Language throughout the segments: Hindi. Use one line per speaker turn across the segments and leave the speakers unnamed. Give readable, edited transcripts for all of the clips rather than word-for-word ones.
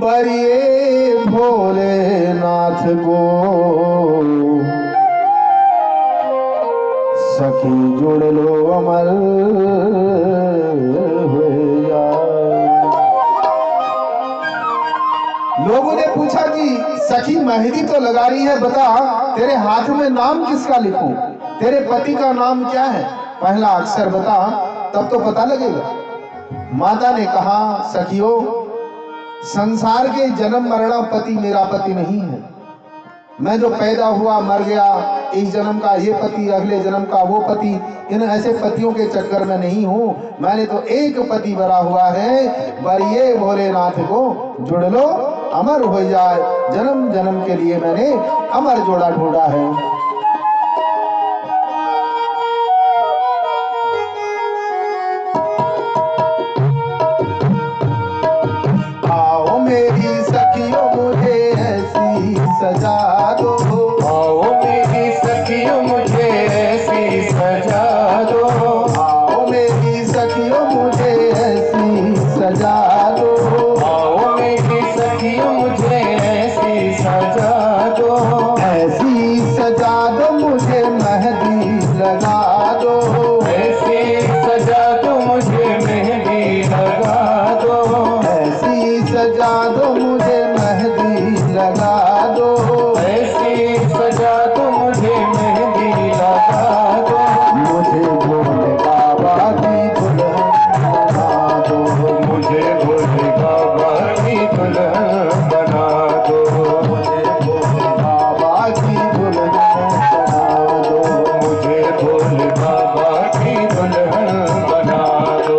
बरिए भोलेनाथ को सखी जुड़ लो अमर हो जाए। लोगों ने पूछा कि सखी मेहंदी तो लगा रही है, बता तेरे हाथ में नाम किसका लिखूं, तेरे पति का नाम क्या है, पहला अक्षर बता तब तो पता लगेगा। माता ने कहा सखियों, संसार के जन्म मरणा पति मेरा पति नहीं है। मैं जो पैदा हुआ मर गया, इस जन्म का ये पति, अगले जन्म का वो पति, इन ऐसे पतियों के चक्कर में नहीं हूं। मैंने तो एक पति भरा हुआ है, बरिए भोलेनाथ को जुड़ लो अमर हो जाए। जन्म जन्म के लिए मैंने अमर जोड़ा ढूंढा है। आओ मेरी सखियों मुझे ऐसी सजा दो,
आओ मेरी सखियों मुझे ऐसी सजा दो,
आओ मेरी सखियों मुझे ऐसी सजा दो,
आओ मेरी सखियों मुझे ऐसी सजा दो,
ऐसी सजा दो मुझे मेहंदी लगा दो,
ऐसी सजा दो मुझे मेहंदी लगा दो,
ऐसी सजा दो मुझे मेहंदी लगा दो,
ऐसी सजा दो मुझे मेहंदी लगा दो,
मुझे भोले बाबा की दुल्हन बना दो,
मुझे भोले बाबा की दुल्हन बना दो,
मुझे भोले बाबा की दुल्हन बना दो,
मुझे भोले बाबा की दुल्हन बना दो।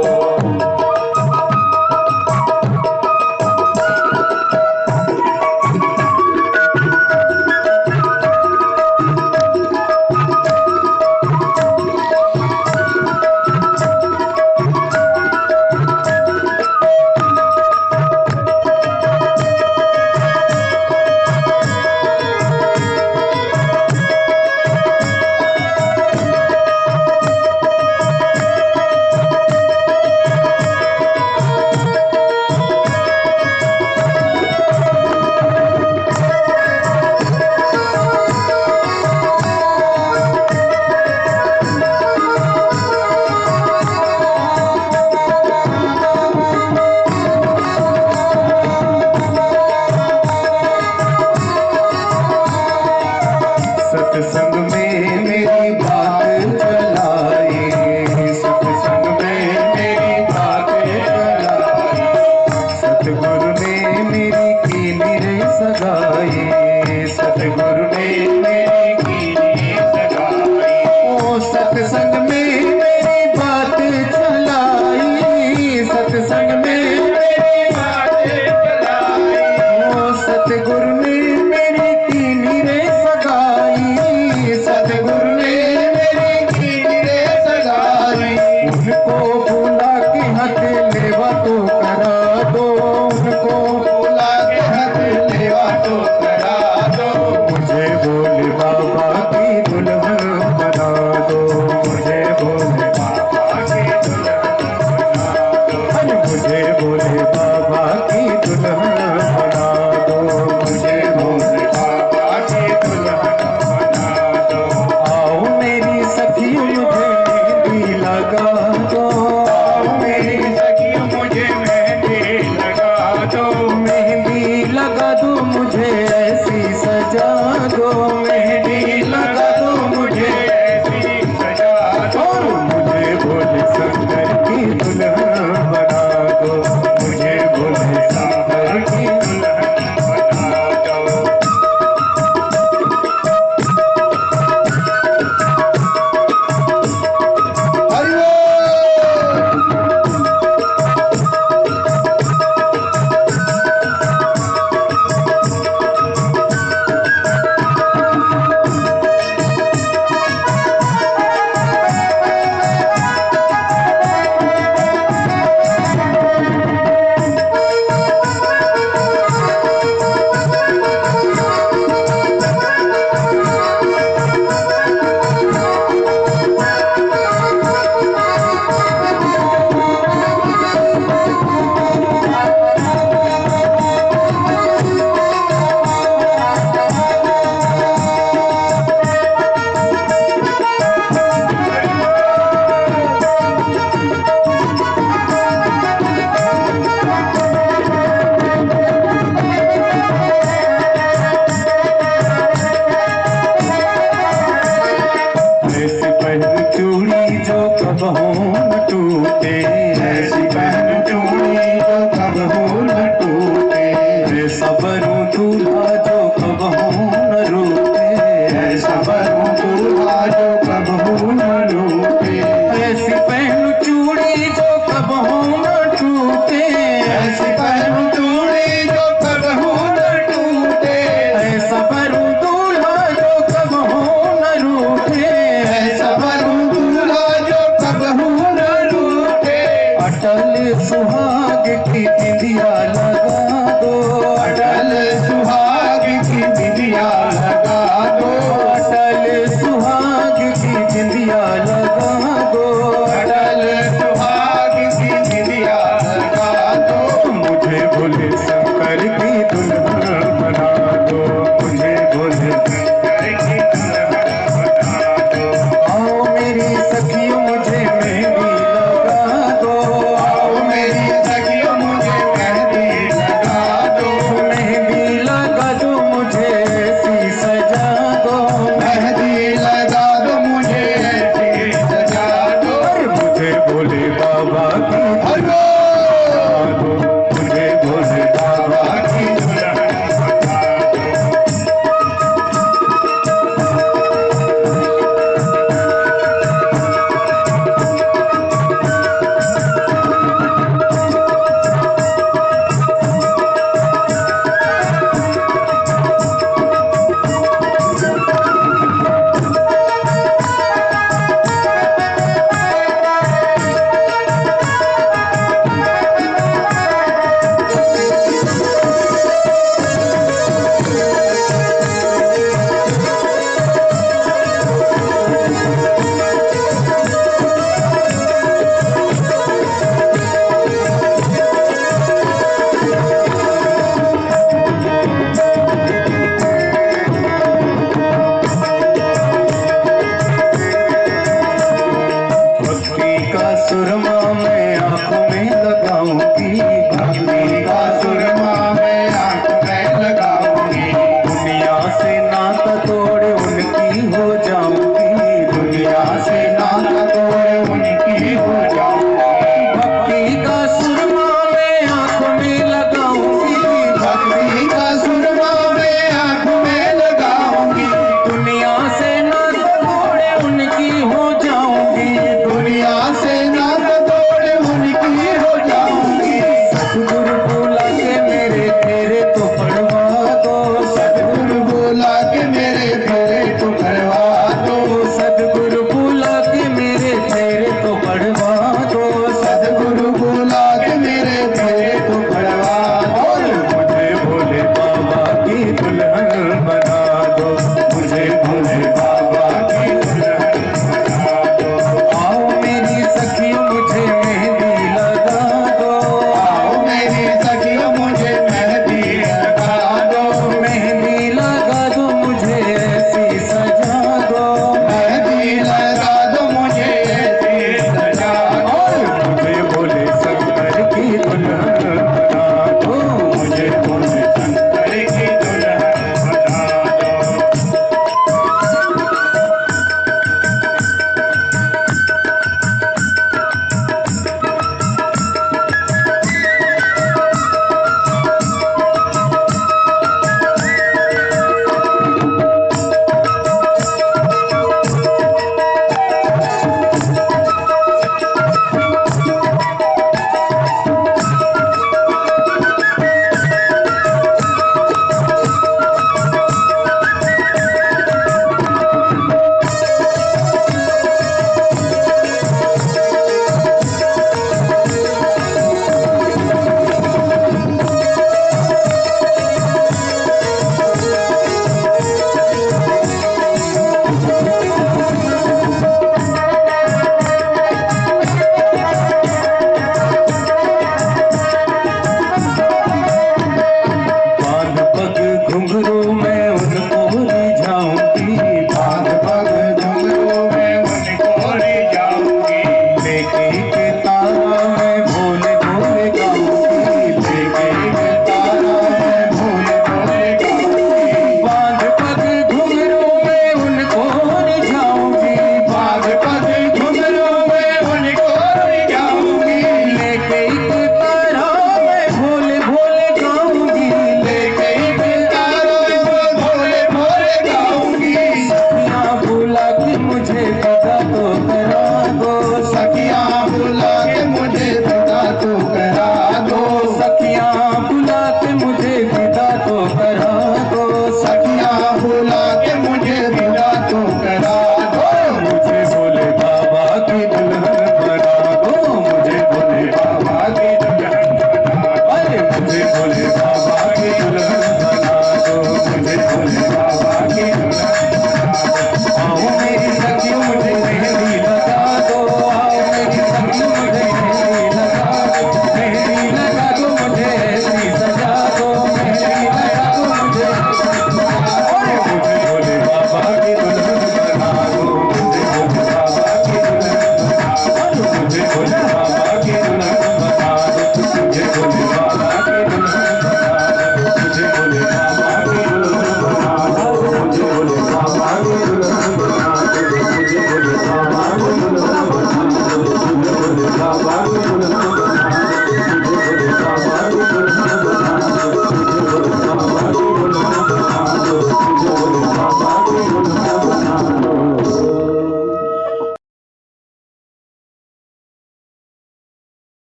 कबहू न टूटे। ऐसा वरू दूल्हा जो कबहू न रूठे। ऐसा वरू दूल्हा जो कबहू न रूठे। ऐसी पहनू चूड़ी जो कबहू न टूटे। ऐसी पहनू चूड़ी जो कबहू न टूटे। ऐसा वरू दूल्हा जो कबहू न रूठे। ऐसा वरू दूल्हा जो कबहू न रूठे। अटल सुहाग की बिंदिया लगा दो। अटल सुहाग की बिंदिया लगा दो। अटल सुहाग की बिंदिया लगा दो। अटल सुहाग की बिंदिया लगा दो। मुझे भूले